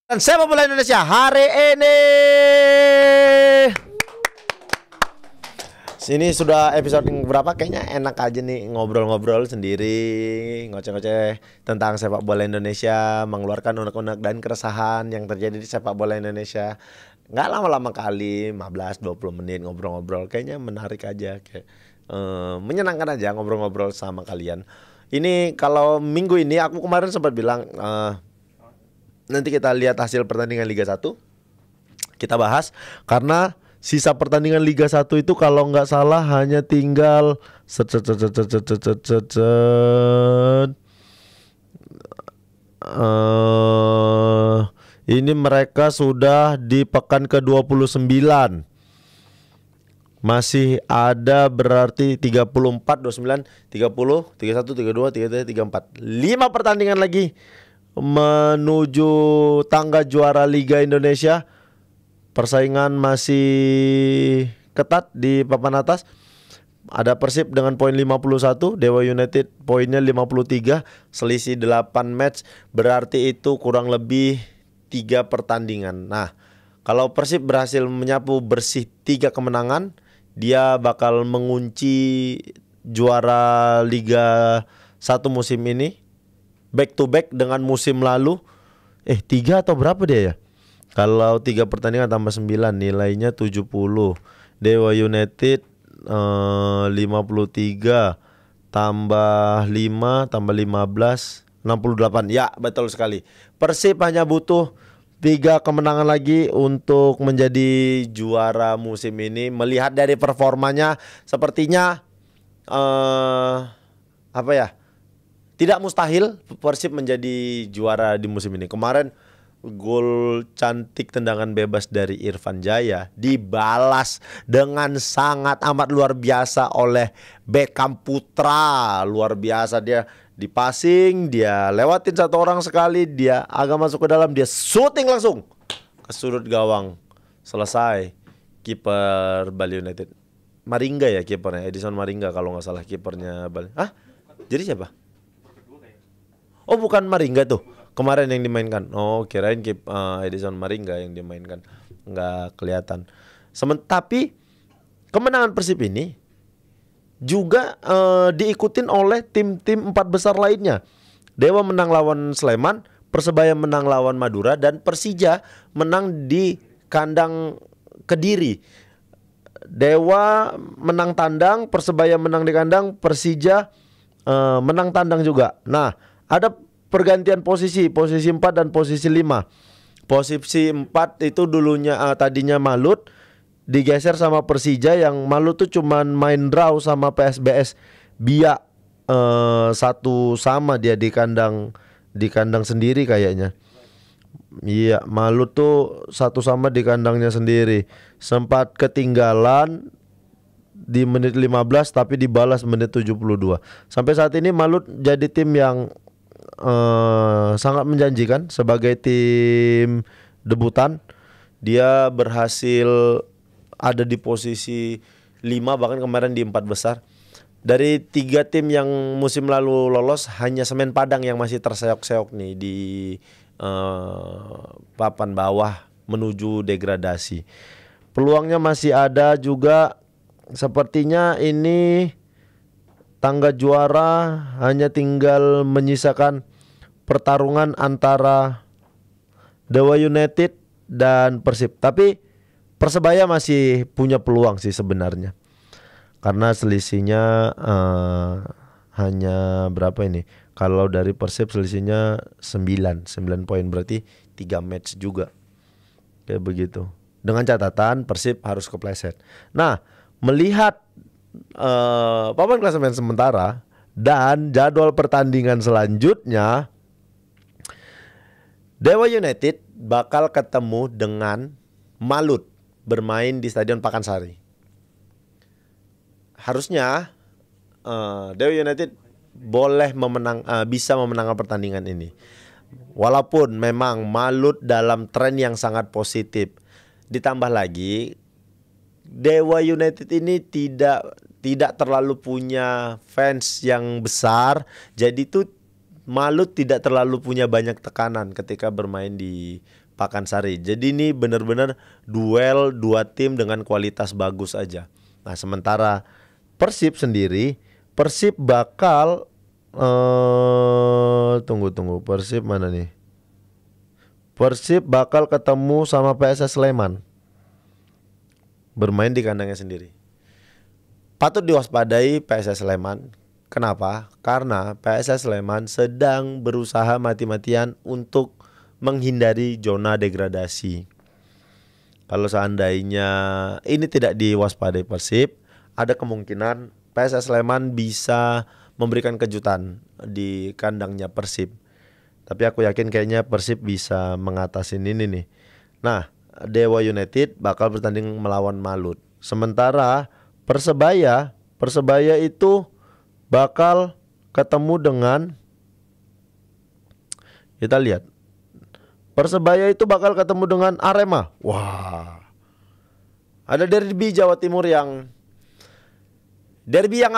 Dan sepak bola Indonesia hari ini. Sini sudah episode yang berapa? Kayaknya enak aja nih ngobrol-ngobrol sendiri, ngoceh-ngoceh tentang sepak bola Indonesia, mengeluarkan unek-unek dan keresahan yang terjadi di sepak bola Indonesia. Nggak lama-lama kali, 15-20 menit ngobrol-ngobrol. Kayaknya menarik aja, kayak menyenangkan aja ngobrol-ngobrol sama kalian. Ini kalau minggu ini aku kemarin sempat bilang nanti kita lihat hasil pertandingan Liga 1. Kita bahas karena sisa pertandingan Liga 1 itu kalau nggak salah hanya tinggal ini mereka sudah di pekan ke-29. Masih ada berarti 34, 29, 30, 31, 32, 33, 34. 5 pertandingan lagi menuju tangga juara Liga Indonesia. Persaingan masih ketat di papan atas. Ada Persib dengan poin 51, Dewa United poinnya 53, selisih 8 match, berarti itu kurang lebih 3 pertandingan. Nah, kalau Persib berhasil menyapu bersih 3 kemenangan, dia bakal mengunci juara Liga 1 musim ini. Back to back dengan musim lalu. 3 atau berapa dia ya? Kalau 3 pertandingan tambah 9 nilainya 70. Dewa United 53 tambah 5 tambah 15 68. Ya, betul sekali. Persib hanya butuh 3 kemenangan lagi untuk menjadi juara musim ini. Melihat dari performanya sepertinya tidak mustahil Persib menjadi juara di musim ini. Kemarin gol cantik tendangan bebas dari Irfan Jaya dibalas dengan sangat amat luar biasa oleh Beckham Putra. Luar biasa, dia di passing, dia lewatin satu orang sekali, dia agak masuk ke dalam, dia shooting langsung ke sudut gawang. Selesai. Kiper Bali United, Maringga ya kipernya, Edison Maringga kalau nggak salah kipernya Bali. Jadi siapa? Oh, bukan Maringga tuh kemarin yang dimainkan. Oh, kirain Edison Maringga yang dimainkan. Nggak kelihatan. Tapi kemenangan Persib ini juga diikutin oleh tim-tim 4 besar lainnya. Dewa menang lawan Sleman, Persebaya menang lawan Madura, dan Persija menang di kandang Kediri. Dewa menang tandang, Persebaya menang di kandang, Persija menang tandang juga. Nah, ada pergantian posisi 4 dan posisi 5. Posisi 4 itu dulunya tadinya Malut, digeser sama Persija, yang Malut tuh cuman main draw sama PSBS Biak 1-1 dia di kandang sendiri kayaknya. Iya, Malut tuh 1-1 di kandangnya sendiri. Sempat ketinggalan di menit 15 tapi dibalas menit 72. Sampai saat ini Malut jadi tim yang sangat menjanjikan sebagai tim debutan. Dia berhasil ada di posisi 5, bahkan kemarin di 4 besar. Dari 3 tim yang musim lalu lolos, hanya Semen Padang yang masih terseok-seok nih di papan bawah menuju degradasi. Peluangnya masih ada juga. Sepertinya ini tangga juara hanya tinggal menyisakan pertarungan antara Dewa United dan Persib. Tapi Persebaya masih punya peluang sih sebenarnya, karena selisihnya hanya berapa ini? Kalau dari Persib selisihnya 9 poin, berarti 3 match juga. Kayak begitu. Dengan catatan Persib harus kepleset. Nah, melihat papan klasemen sementara dan jadwal pertandingan selanjutnya, Dewa United bakal ketemu dengan Malut bermain di Stadion Pakansari. Harusnya Dewa United bisa memenangkan pertandingan ini. Walaupun memang Malut dalam tren yang sangat positif. Ditambah lagi Dewa United ini tidak terlalu punya fans yang besar, jadi tuh Malut tidak terlalu punya banyak tekanan ketika bermain di Pakansari. Jadi ini benar-benar duel dua tim dengan kualitas bagus aja. Nah, sementara Persib sendiri, Persib bakal tunggu Persib mana nih? Persib bakal ketemu sama PSS Sleman. Bermain di kandangnya sendiri. Patut diwaspadai PSS Sleman. Kenapa? Karena PSS Sleman sedang berusaha mati-matian untuk menghindari zona degradasi. Kalau seandainya ini tidak diwaspadai Persib, ada kemungkinan PSS Sleman bisa memberikan kejutan di kandangnya Persib. Tapi aku yakin kayaknya Persib bisa mengatasi ini nih. Nah, Dewa United bakal bertanding melawan Malut. Sementara Persebaya itu bakal ketemu dengan, kita lihat, Persebaya itu bakal ketemu dengan Arema. Wah, ada derby Jawa Timur yang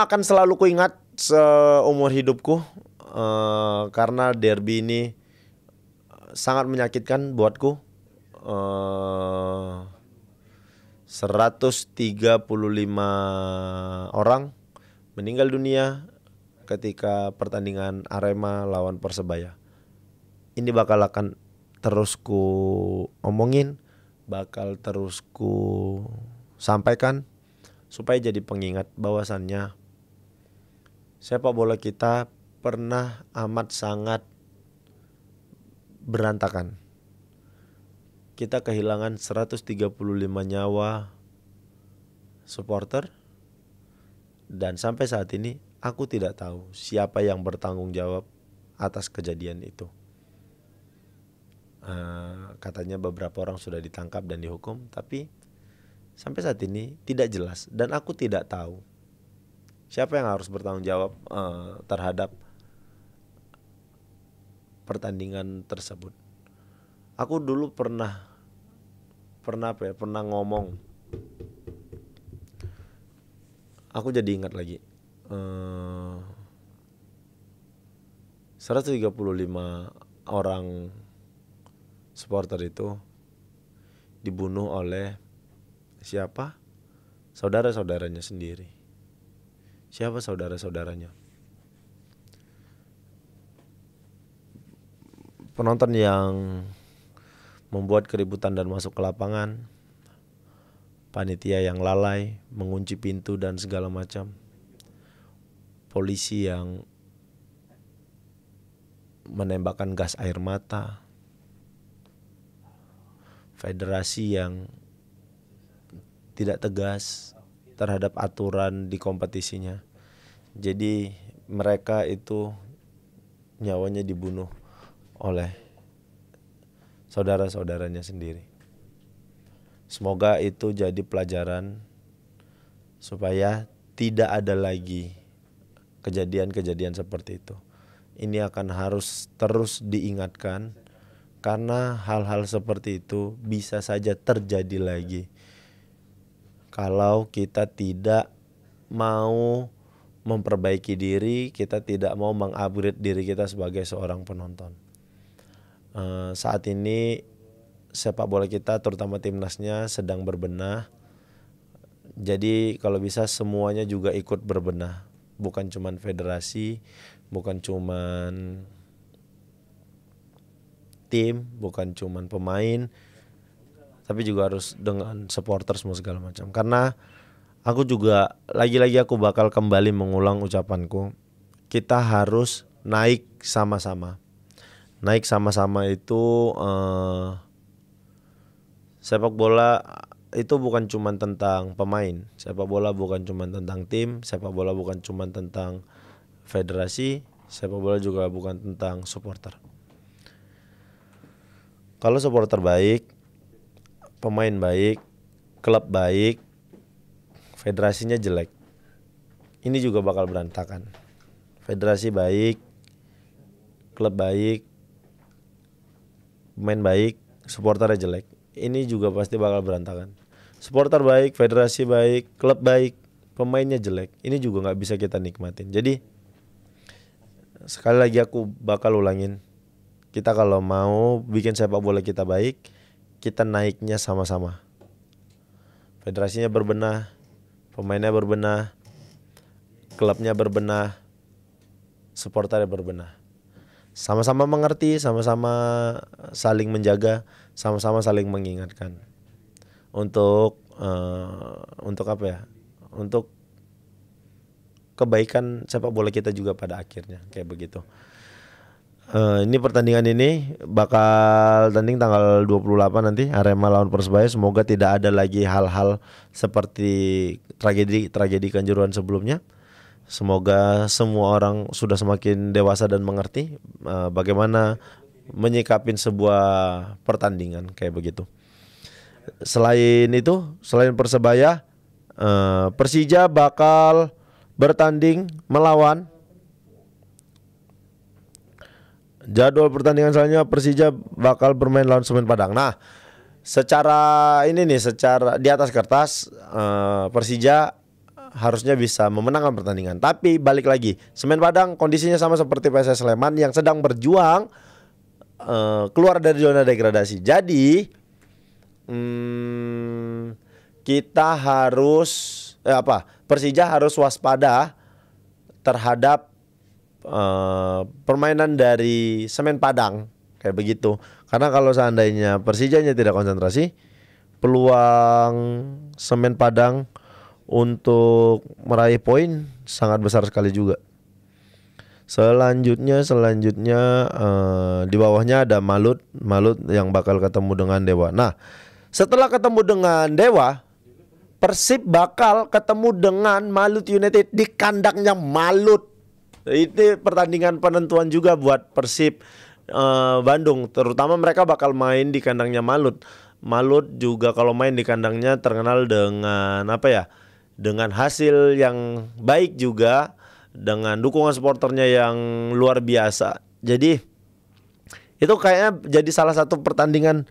akan selalu kuingat seumur hidupku, karena derby ini sangat menyakitkan buatku. 135 orang meninggal dunia ketika pertandingan Arema lawan Persebaya. Ini bakal akan terus ku omongin, bakal terus ku sampaikan supaya jadi pengingat bahwasannya sepak bola kita pernah amat sangat berantakan. Kita kehilangan 135 nyawa supporter, dan sampai saat ini aku tidak tahu siapa yang bertanggung jawab atas kejadian itu. Katanya beberapa orang sudah ditangkap dan dihukum, tapi sampai saat ini tidak jelas, dan aku tidak tahu siapa yang harus bertanggung jawab terhadap pertandingan tersebut. Aku dulu pernah ngomong. Aku jadi ingat lagi. 135 orang supporter itu dibunuh oleh siapa? Saudara-saudaranya sendiri. Siapa saudara-saudaranya? Penonton yang membuat keributan dan masuk ke lapangan, panitia yang lalai mengunci pintu dan segala macam, polisi yang menembakkan gas air mata, federasi yang tidak tegas terhadap aturan di kompetisinya. Jadi mereka itu nyawanya dibunuh oleh saudara-saudaranya sendiri. Semoga itu jadi pelajaran supaya tidak ada lagi kejadian-kejadian seperti itu. Ini akan harus terus diingatkan, karena hal-hal seperti itu bisa saja terjadi lagi kalau kita tidak mau memperbaiki diri, kita tidak mau mengupgrade diri kita sebagai seorang penonton. Saat ini sepak bola kita, terutama timnasnya, sedang berbenah. Jadi kalau bisa semuanya juga ikut berbenah, bukan cuman federasi, bukan cuman tim, bukan cuman pemain, tapi juga harus dengan supporter semua segala macam. Karena aku juga lagi-lagi aku bakal kembali mengulang ucapanku, kita harus naik sama-sama. Naik sama-sama itu sepak bola itu bukan cuma tentang pemain. Sepak bola bukan cuma tentang tim. Sepak bola bukan cuma tentang federasi. Sepak bola juga bukan tentang supporter. Kalau supporter baik, pemain baik, klub baik, federasinya jelek, ini juga bakal berantakan. Federasi baik, klub baik, pemain baik, supporternya jelek, ini juga pasti bakal berantakan. Supporter baik, federasi baik, klub baik, pemainnya jelek, ini juga gak bisa kita nikmatin. Jadi sekali lagi aku bakal ulangin, Kita kalau mau bikin sepak bola kita baik, kita naiknya sama-sama. Federasinya berbenah, pemainnya berbenah, klubnya berbenah, supporternya berbenah. Sama-sama mengerti, sama-sama saling menjaga, sama-sama saling mengingatkan. Untuk apa ya? Untuk kebaikan sepak bola kita juga pada akhirnya, kayak begitu. Ini pertandingan ini bakal tanding tanggal 28 nanti, Arema lawan Persebaya. Semoga tidak ada lagi hal-hal seperti tragedi Kanjuruhan sebelumnya. Semoga semua orang sudah semakin dewasa dan mengerti bagaimana menyikapin sebuah pertandingan kayak begitu. Selain itu, selain Persebaya, Persija bakal bertanding melawan, jadwal pertandingan selanjutnya Persija bakal bermain lawan Semen Padang. Nah, secara di atas kertas Persija harusnya bisa memenangkan pertandingan. Tapi balik lagi, Semen Padang kondisinya sama seperti PSS Sleman yang sedang berjuang keluar dari zona degradasi. Jadi kita harus Persija harus waspada terhadap permainan dari Semen Padang kayak begitu. Karena kalau seandainya Persijanya tidak konsentrasi, peluang Semen Padang untuk meraih poin sangat besar sekali juga. Selanjutnya di bawahnya ada Malut yang bakal ketemu dengan Dewa. Nah, setelah ketemu dengan Dewa, Persib bakal ketemu dengan Malut United di kandangnya Malut. Itu pertandingan penentuan juga buat Persib Bandung. Terutama mereka bakal main di kandangnya Malut. Malut juga kalau main di kandangnya terkenal dengan dengan hasil yang baik juga, dengan dukungan supporternya yang luar biasa. Jadi itu kayaknya jadi salah satu pertandingan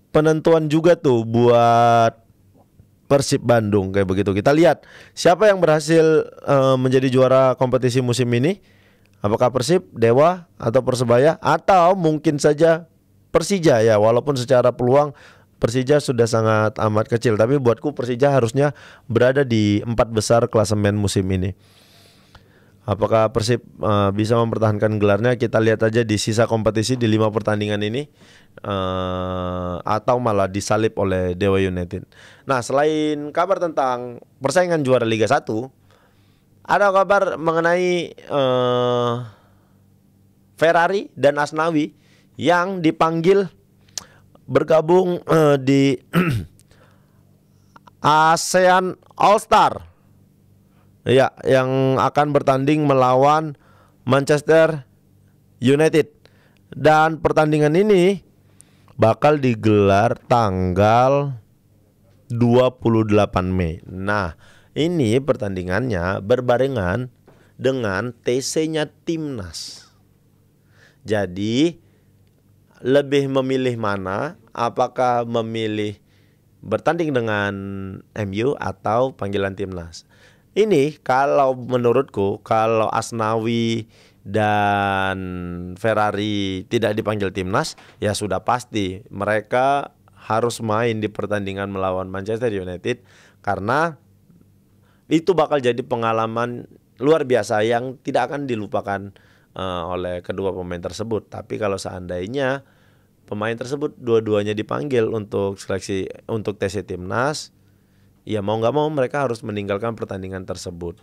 penentuan juga tuh buat Persib Bandung kayak begitu. Kita lihat siapa yang berhasil menjadi juara kompetisi musim ini. Apakah Persib, Dewa, atau Persebaya, atau mungkin saja Persija ya. Walaupun secara peluang Persija sudah sangat amat kecil, tapi buatku Persija harusnya berada di 4 besar klasemen musim ini. Apakah Persib bisa mempertahankan gelarnya? Kita lihat aja di sisa kompetisi di 5 pertandingan ini, atau malah disalip oleh Dewa United. Nah, selain kabar tentang persaingan juara Liga 1, ada kabar mengenai Ferrari dan Asnawi yang dipanggil bergabung di ASEAN All Star. Ya, yang akan bertanding melawan Manchester United. Dan pertandingan ini bakal digelar tanggal 28 Mei. Nah, ini pertandingannya berbarengan dengan TC-nya Timnas. Jadi lebih memilih mana? Apakah memilih bertanding dengan MU atau panggilan Timnas? Ini kalau menurutku, kalau Asnawi dan Ferrari tidak dipanggil Timnas, ya sudah pasti mereka harus main di pertandingan melawan Manchester United, karena itu bakal jadi pengalaman luar biasa yang tidak akan dilupakan oleh kedua pemain tersebut. Tapi kalau seandainya pemain tersebut dua-duanya dipanggil untuk seleksi untuk TC Timnas, ya mau nggak mau mereka harus meninggalkan pertandingan tersebut.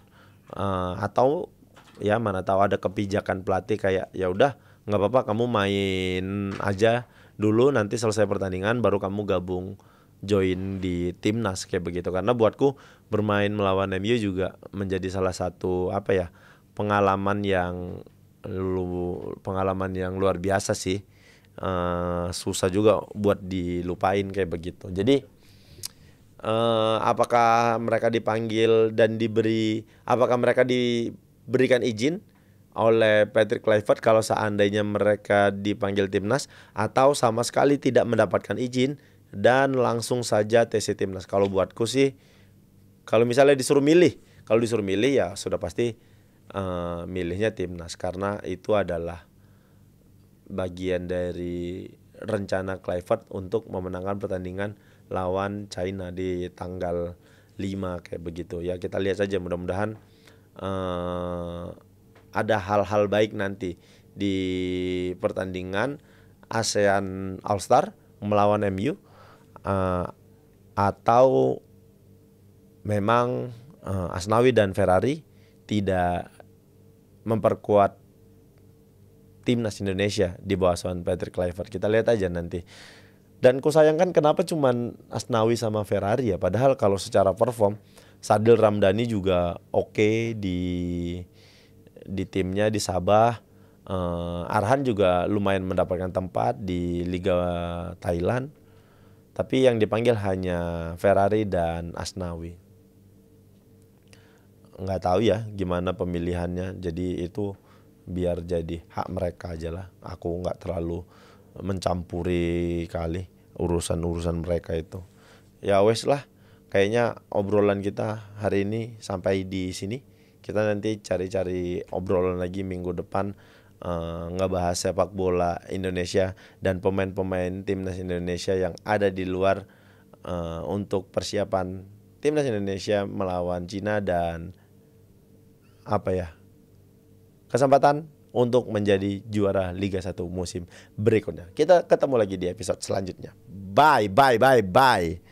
Atau ya mana tahu ada kebijakan pelatih kayak ya udah nggak apa-apa, kamu main aja dulu, nanti selesai pertandingan baru kamu gabung join di Timnas kayak begitu. Karena buatku bermain melawan MU juga menjadi salah satu pengalaman yang luar biasa sih. Susah juga buat dilupain kayak begitu. Jadi apakah mereka dipanggil dan apakah mereka diberikan izin oleh Patrick Kluivert kalau seandainya mereka dipanggil Timnas, atau sama sekali tidak mendapatkan izin dan langsung saja TC Timnas? Kalau buatku sih, kalau misalnya disuruh milih ya sudah pasti milihnya Timnas, karena itu adalah bagian dari rencana Kluivert untuk memenangkan pertandingan lawan China di tanggal 5 kayak begitu. Ya kita lihat saja, mudah-mudahan ada hal-hal baik nanti di pertandingan ASEAN All Star melawan MU, atau memang Asnawi dan Ferrari tidak memperkuat timnas Indonesia di bawah asuhan Patrick Kluivert. Kita lihat aja nanti. Dan ku sayangkan kenapa cuman Asnawi sama Ferrari ya, padahal kalau secara perform Sadil Ramdhani juga oke di timnya di Sabah. Arhan juga lumayan mendapatkan tempat di Liga Thailand. Tapi yang dipanggil hanya Ferrari dan Asnawi. Nggak tahu ya gimana pemilihannya. Jadi itu biar jadi hak mereka aja lah. Aku nggak terlalu mencampuri kali urusan-urusan mereka itu. Ya wes lah. Kayaknya obrolan kita hari ini sampai di sini. Kita nanti cari-cari obrolan lagi minggu depan, ngebahas sepak bola Indonesia dan pemain-pemain timnas Indonesia yang ada di luar, untuk persiapan timnas Indonesia melawan Cina dan kesempatan untuk menjadi juara Liga 1 musim berikutnya. Kita ketemu lagi di episode selanjutnya. Bye.